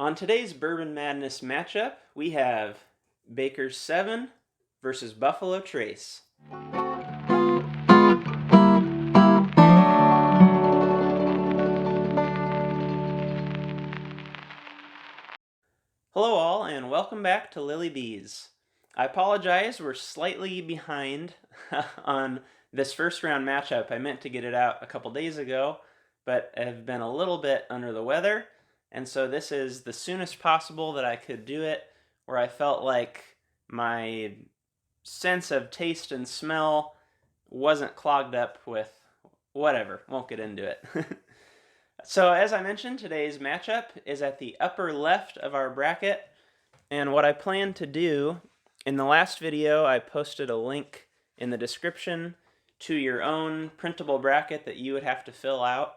On today's Bourbon Madness matchup, we have Baker's 7 versus Buffalo Trace. Hello all, and welcome back to Lily Bees. I apologize, we're slightly behind on this first round matchup. I meant to get it out a couple days ago, but have been a little bit under the weather, and so this is the soonest possible that I could do it, where I felt like my sense of taste and smell wasn't clogged up with whatever. Won't get into it. So as I mentioned, today's matchup is at the upper left of our bracket, and what I plan to do, in the last video I posted a link in the description to your own printable bracket that you would have to fill out.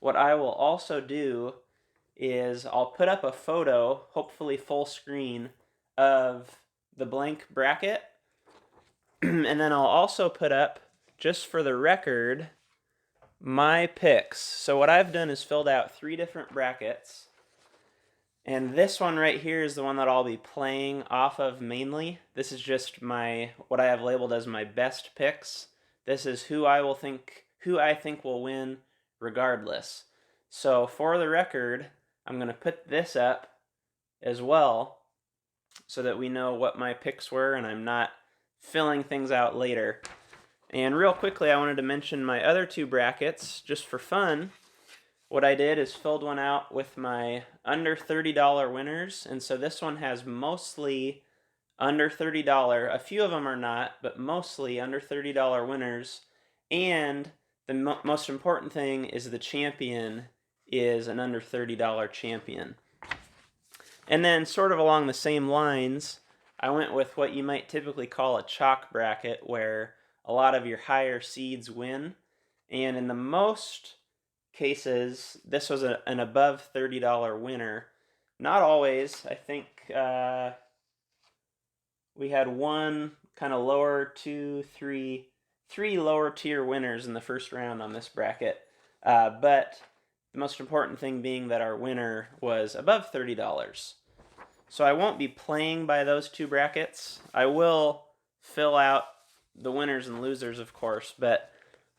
What I will also do is I'll put up a photo, hopefully full screen, of the blank bracket, and then I'll also put up, just for the record, my picks. So what I've done is filled out 3 different brackets, and this one right here is the one that I'll be playing off of mainly. This is just what I have labeled as my best picks. This is who I think will win regardless. So for the record, I'm going to put this up as well so that we know what my picks were and I'm not filling things out later. And real quickly, I wanted to mention my other 2 brackets, just for fun. What I did is filled one out with my under $30 winners, and so this one has mostly under $30. A few of them are not, but mostly under $30 winners. And the most important thing is the champion is an under $30 champion. And then sort of along the same lines, I went with what you might typically call a chalk bracket, where a lot of your higher seeds win, and in the most cases, this was an above $30 winner. Not always. I think we had one kind of lower, three lower tier winners in the first round on this bracket, but the most important thing being that our winner was above $30. So I won't be playing by those 2 brackets. I will fill out the winners and losers, of course, but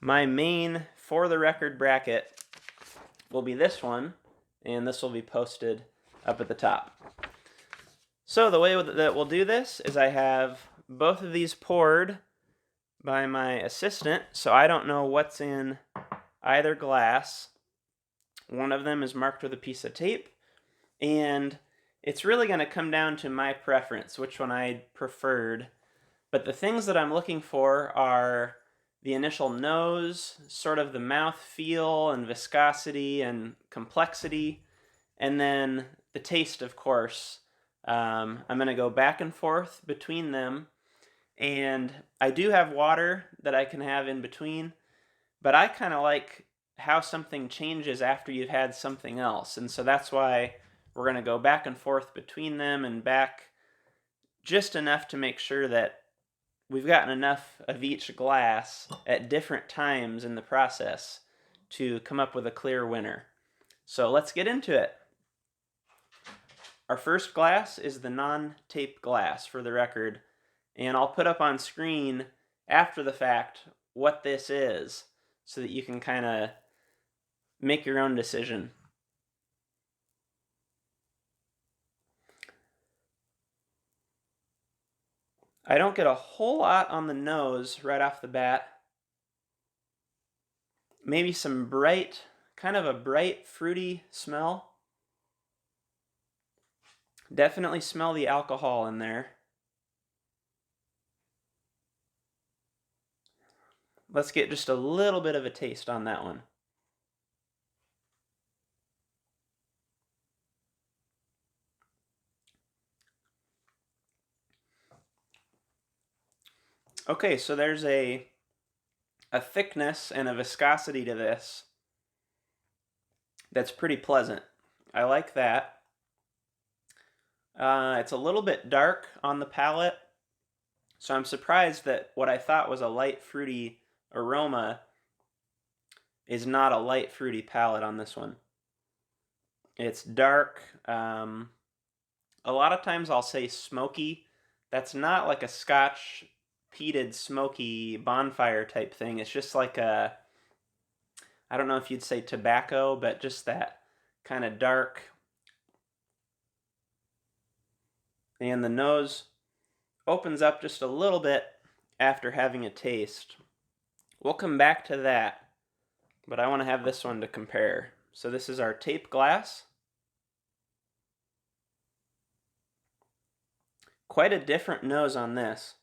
my main for the record bracket will be this one, and this will be posted up at the top. So the way that we'll do this is I have both of these poured by my assistant, so I don't know what's in either glass. One of them is marked with a piece of tape, and it's really going to come down to my preference, which one I preferred. But the things that I'm looking for are the initial nose, sort of the mouth feel and viscosity and complexity, and then the taste, of course. I'm going to go back and forth between them, and I do have water that I can have in between, but I kind of like how something changes after you've had something else, and so that's why we're going to go back and forth between them and back just enough to make sure that we've gotten enough of each glass at different times in the process to come up with a clear winner. So let's get into it. Our first glass is the non-tape glass, for the record, and I'll put up on screen after the fact what this is so that you can kind of make your own decision. I don't get a whole lot on the nose right off the bat. Maybe some bright, kind of a bright, fruity smell. Definitely smell the alcohol in there. Let's get just a little bit of a taste on that one. Okay, so there's a thickness and a viscosity to this that's pretty pleasant. I like that. It's a little bit dark on the palate, so I'm surprised that what I thought was a light fruity aroma is not a light fruity palate on this one. It's dark. A lot of times I'll say smoky. That's not like a Scotch peated smoky bonfire type thing. It's just like a, I don't know if you'd say tobacco, but just that kind of dark. And the nose opens up just a little bit after having a taste. We'll come back to that, but I want to have this one to compare. So this is our tape glass. Quite a different nose on this.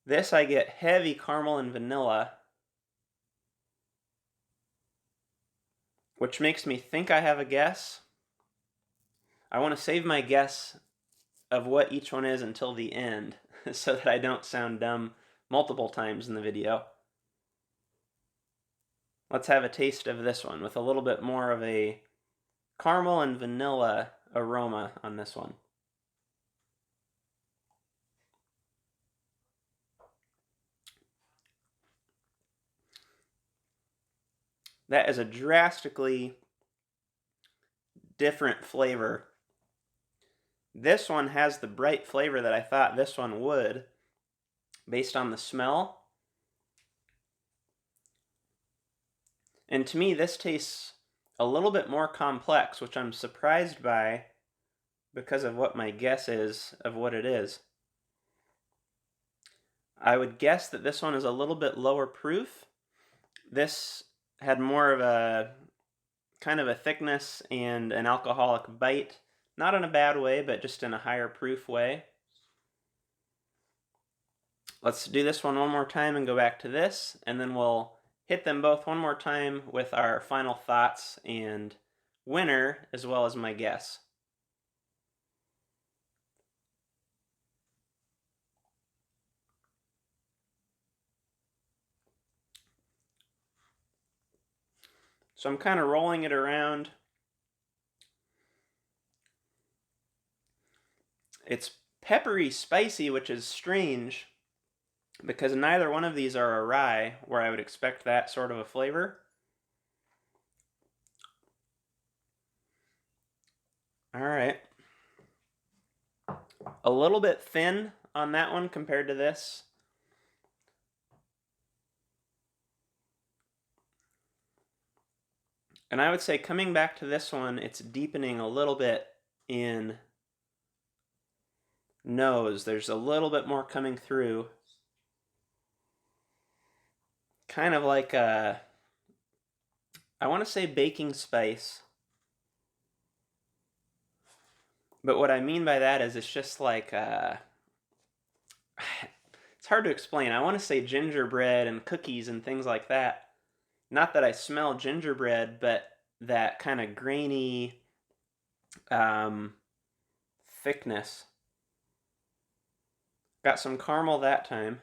This I get heavy caramel and vanilla, which makes me think I have a guess. I want to save my guess of what each one is until the end so that I don't sound dumb multiple times in the video. Let's have a taste of this one with a little bit more of a caramel and vanilla aroma on this one. That is a drastically different flavor. This one has the bright flavor that I thought this one would, based on the smell. And to me, this tastes a little bit more complex, which I'm surprised by because of what my guess is of what it is. I would guess that this one is a little bit lower proof. This had more of a kind of a thickness and an alcoholic bite. Not in a bad way, but just in a higher proof way. Let's do this one more time and go back to this, and then we'll hit them both one more time with our final thoughts and winner, as well as my guess. So I'm kind of rolling it around. It's peppery spicy, which is strange because neither one of these are a rye, where I would expect that sort of a flavor. All right. A little bit thin on that one compared to this. And I would say coming back to this one, it's deepening a little bit in nose. There's a little bit more coming through. Kind of like a, I want to say baking spice. But what I mean by that is it's just like, it's hard to explain. I want to say gingerbread and cookies and things like that. Not that I smell gingerbread, but that kind of grainy thickness. Got some caramel that time.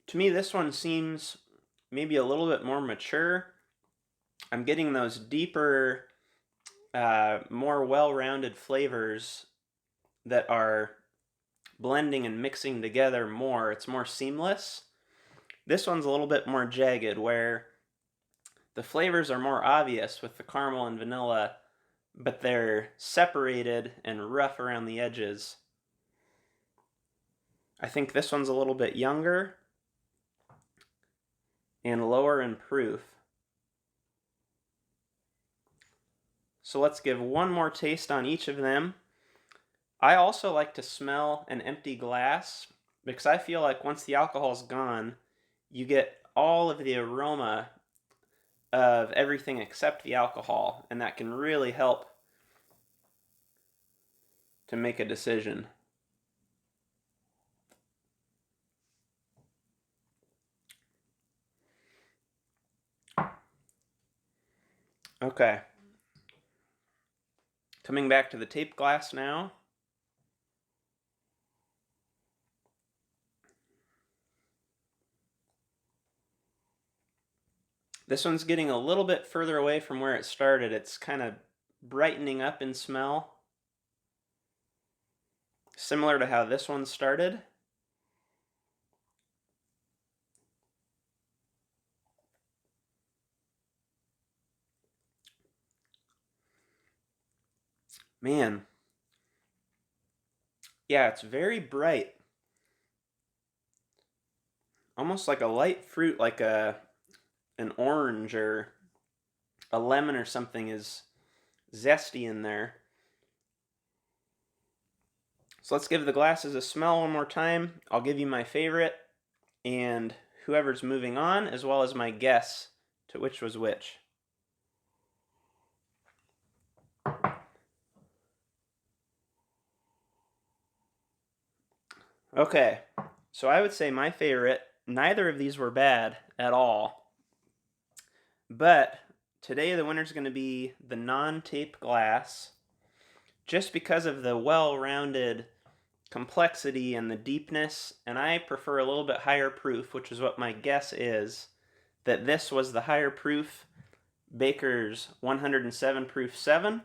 To me, this one seems maybe a little bit more mature. I'm getting those deeper, more well-rounded flavors that are blending and mixing together more. It's more seamless. This one's a little bit more jagged, where the flavors are more obvious with the caramel and vanilla, but they're separated and rough around the edges. I think this one's a little bit younger and lower in proof. So let's give one more taste on each of them. I also like to smell an empty glass because I feel like once the alcohol's gone, you get all of the aroma of everything except the alcohol, and that can really help to make a decision. Okay. Coming back to the tape glass now. This one's getting a little bit further away from where it started. It's kind of brightening up in smell. similar to how this one started. Man, yeah, it's very bright. Almost like a light fruit, like an orange or a lemon or something is zesty in there. So let's give the glasses a smell one more time. I'll give you my favorite and whoever's moving on, as well as my guess to which was which. Okay, so I would say my favorite, neither of these were bad at all, but today the winner's going to be the non-tape glass, just because of the well-rounded complexity and the deepness, and I prefer a little bit higher proof, which is what my guess is, that this was the higher proof Baker's 107 proof 7,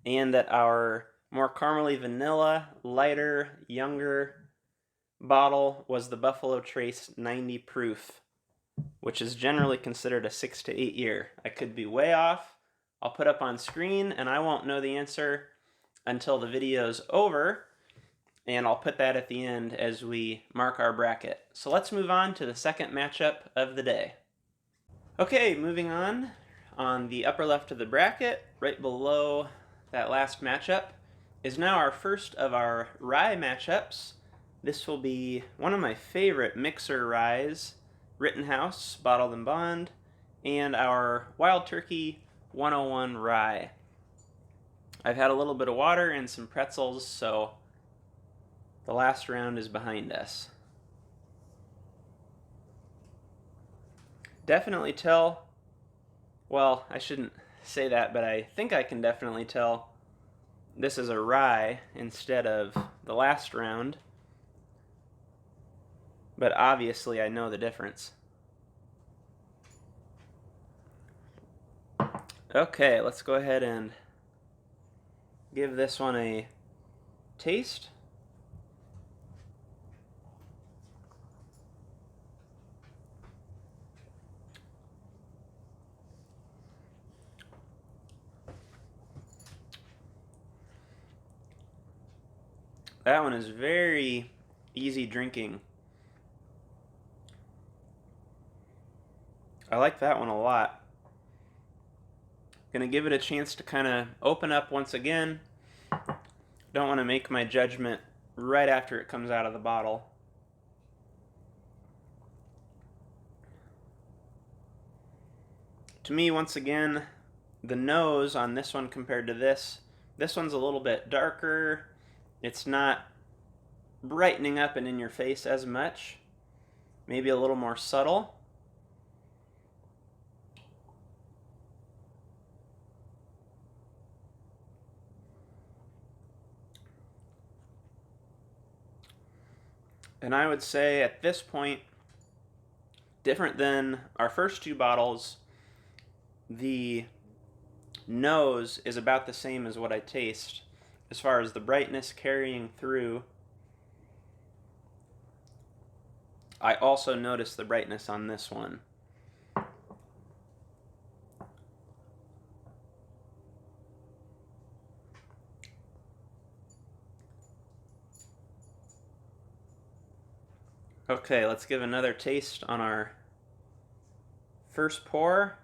and that our more caramely vanilla, lighter, younger bottle was the Buffalo Trace 90 proof, which is generally considered a 6 to 8 year. I could be way off. I'll put up on screen, and I won't know the answer until the video's over, and I'll put that at the end as we mark our bracket. So let's move on to the second matchup of the day. Okay, moving on the upper left of the bracket, right below that last matchup, is now our first of our rye matchups. This will be one of my favorite mixer ryes, Rittenhouse, Bottled and Bond, and our Wild Turkey 101 rye. I've had a little bit of water and some pretzels, so the last round is behind us. Definitely tell, well, I shouldn't say that, but I think I can definitely tell this is a rye instead of the last round. But obviously I know the difference. Okay, let's go ahead and give this one a taste. That one is very easy drinking. I like that one a lot. Gonna give it a chance to kind of open up once again. Don't want to make my judgment right after it comes out of the bottle. To me, once again, the nose on this one compared to this one's a little bit darker. It's not brightening up and in your face as much. Maybe a little more subtle. And I would say at this point, different than our first two bottles, the nose is about the same as what I taste as far as the brightness carrying through. I also notice the brightness on this one. Okay, let's give another taste on our first pour.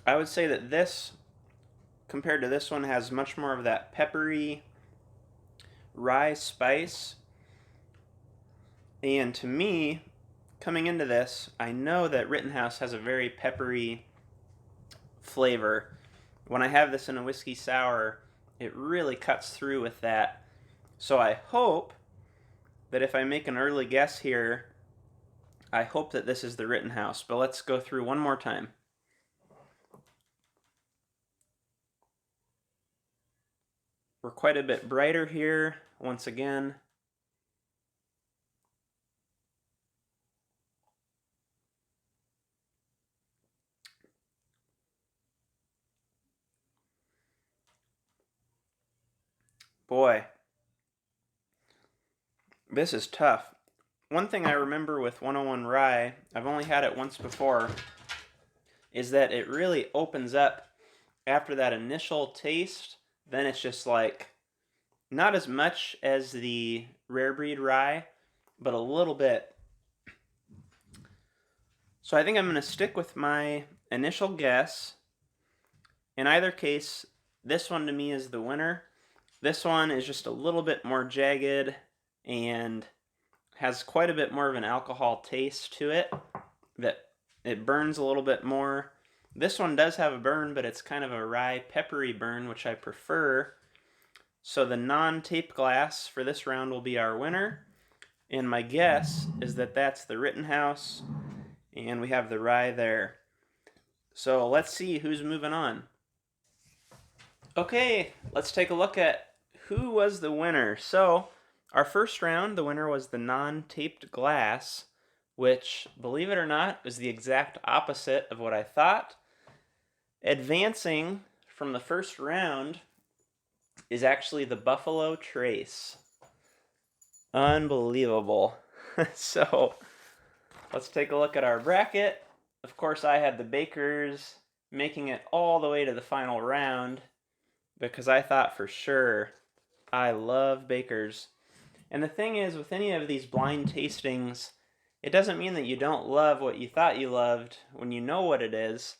I would say that this, compared to this one, has much more of that peppery rye spice. And to me, coming into this, I know that Rittenhouse has a very peppery flavor. When I have this in a whiskey sour, it really cuts through with that. So I hope that if I make an early guess here, I hope that this is the Rittenhouse. But let's go through one more time. We're quite a bit brighter here, once again. Boy, this is tough. One thing I remember with 101 Rye, I've only had it once before, is that it really opens up after that initial taste. Then it's just like, not as much as the rare breed rye, but a little bit. So I think I'm going to stick with my initial guess. In either case, this one to me is the winner. This one is just a little bit more jagged and has quite a bit more of an alcohol taste to it, that it burns a little bit more. This one does have a burn, but it's kind of a rye peppery burn, which I prefer. So the non-tape glass for this round will be our winner. And my guess is that that's the Rittenhouse, and we have the rye there. So let's see who's moving on. Okay, let's take a look at who was the winner. So our first round, the winner was the non-taped glass, which, believe it or not, was the exact opposite of what I thought. Advancing from the first round is actually the Buffalo Trace. Unbelievable. So let's take a look at our bracket. Of course, I had the Bakers making it all the way to the final round because I thought for sure I love Bakers. And the thing is, with any of these blind tastings, it doesn't mean that you don't love what you thought you loved when you know what it is.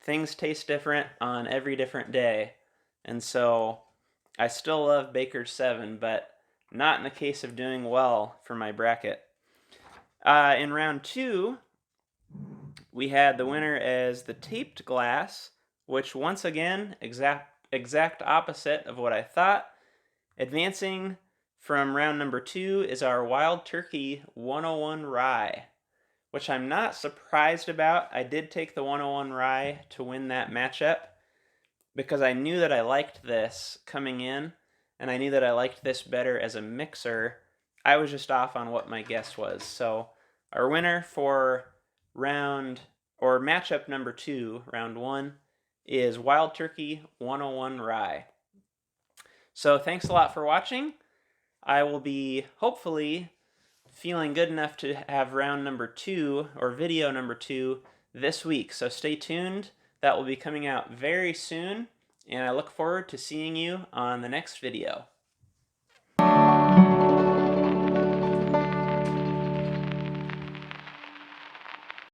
Things taste different on every different day. And so I still love Baker's 7, but not in the case of doing well for my bracket. In round 2, we had the winner as the taped glass, which once again, exact opposite of what I thought. Advancing from round number 2 is our Wild Turkey 101 Rye, which I'm not surprised about. I did take the 101 Rye to win that matchup because I knew that I liked this coming in, and I knew that I liked this better as a mixer. I was just off on what my guess was. So our winner for matchup number 2, round 1, is Wild Turkey 101 Rye. So thanks a lot for watching. I will be hopefully feeling good enough to have round number 2 or video number 2 this week. So stay tuned. That will be coming out very soon, and I look forward to seeing you on the next video.